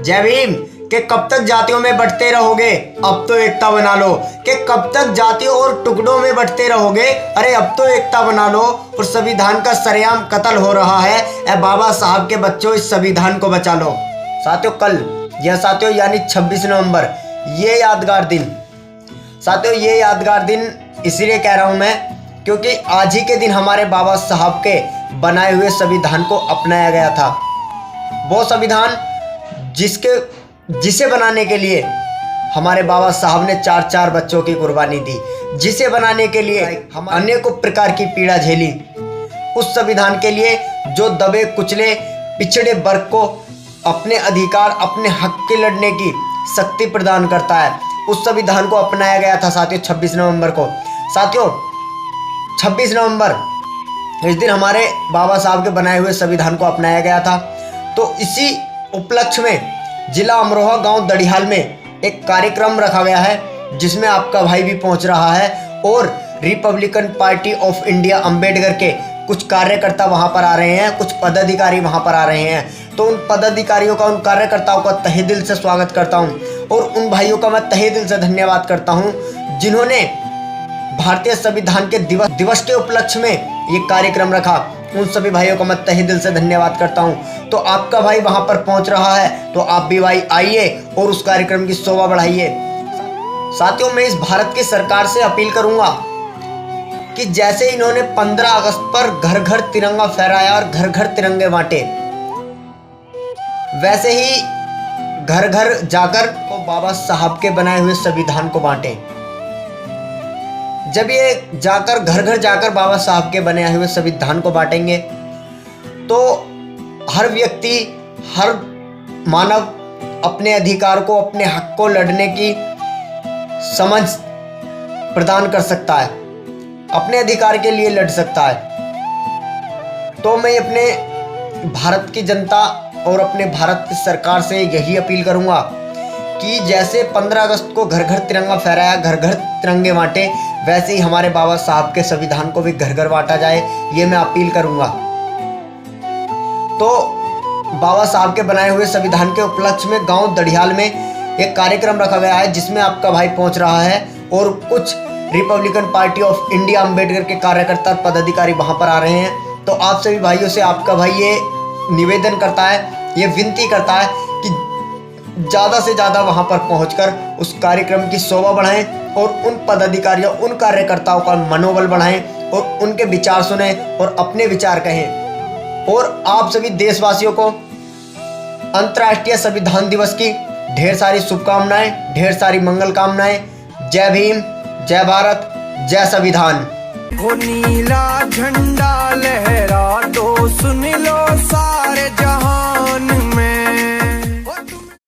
जय भीम कि कब तक जातियों में बंटते रहोगे, अब तो एकता बना लो। कि कब तक जातियों और टुकड़ों में बंटते रहोगे, अरे अब तो एकता बना लो। और संविधान का सरेआम कत्ल हो रहा है, ए बाबा साहब के बच्चों इस संविधान को बचा लो। साथियों कल यह साथियों यानी 26 नवंबर ये यादगार दिन, साथियों ये यादगार दिन इसलिए कह रहा हूं मैं क्योंकि आज ही के दिन हमारे बाबा साहब के बनाए हुए संविधान को अपनाया गया था। वो संविधान जिसे बनाने के लिए हमारे बाबा साहब ने 4-4 बच्चों की कुर्बानी दी, जिसे बनाने के लिए हम अनेकों प्रकार की पीड़ा झेली। उस संविधान के लिए जो दबे कुचले पिछड़े वर्ग को अपने अधिकार अपने हक के लड़ने की शक्ति प्रदान करता है, उस संविधान को अपनाया गया था साथियों 26 नवंबर को। साथियों 26 नवंबर इस दिन हमारे बाबा साहब के बनाए हुए संविधान को अपनाया गया था। तो इसी उपलक्ष्य में जिला अमरोहा गांव दड़ियाल में एक कार्यक्रम रखा गया है, जिसमें आपका भाई भी पहुंच रहा है और Republican party of India Ambedkar के कुछ कार्यकर्ता वहां पर आ रहे हैं, कुछ पदाधिकारी वहां पर आ रहे हैं। तो उन पदाधिकारियों का, उन कार्यकर्ताओं का तहे दिल से स्वागत करता हूं और उन भाइयों का मैं तहे दिल से धन्यवाद करता हूं जिन्होंने भारतीय संविधान के दिवस के उपलक्ष्य में ये कार्यक्रम रखा। उन सभी भाइयों का मैं तहे दिल से धन्यवाद करता हूं। तो आपका भाई वहां पर पहुंच रहा है, तो आप भी भाई आइए और उस कार्यक्रम की शोभा बढ़ाइए। साथियों मैं इस भारत की सरकार से अपील करूंगा कि जैसे इन्होंने 15 अगस्त पर घर घर तिरंगा फहराया और घर घर तिरंगे बांटे, वैसे ही घर घर जाकर को बाबा साहब के बनाए हुए संविधान को बांटे। जब ये जाकर घर घर जाकर बाबा साहब के बनाए हुए संविधान को बांटेंगे तो हर व्यक्ति, हर मानव अपने अधिकार को, अपने हक को लड़ने की समझ प्रदान कर सकता है, अपने अधिकार के लिए लड़ सकता है। तो मैं अपने भारत की जनता और अपने भारत की सरकार से यही अपील करूंगा कि जैसे 15 अगस्त को घर घर तिरंगा फहराया, घर घर तिरंगे बांटे, वैसे ही हमारे बाबा साहब के संविधान को भी घर घर बांटा जाए, ये मैं अपील करूंगा। तो बाबा साहब के बनाए हुए संविधान के उपलक्ष्य में गांव दड़ियाल में एक कार्यक्रम रखा गया है, जिसमें आपका भाई पहुंच रहा है और कुछ Republican party of India Ambedkar के कार्यकर्ता पदाधिकारी वहां पर आ रहे हैं। तो आप सभी भाइयों से आपका भाई ये निवेदन करता है, ये विनती करता है कि ज़्यादा से ज़्यादा वहां पर पहुंचकर उस कार्यक्रम की शोभा बढ़ाएं और उन पदाधिकारियों, उन कार्यकर्ताओं का मनोबल बढ़ाएं और उनके विचार सुने और अपने विचार कहें। और आप सभी देशवासियों को अंतर्राष्ट्रीय संविधान दिवस की ढेर सारी शुभकामनाएं, ढेर सारी मंगल कामनाएं। जय भीम, जय भारत, जय संविधान। वो नीला झंडा लहरा दो, सुन लो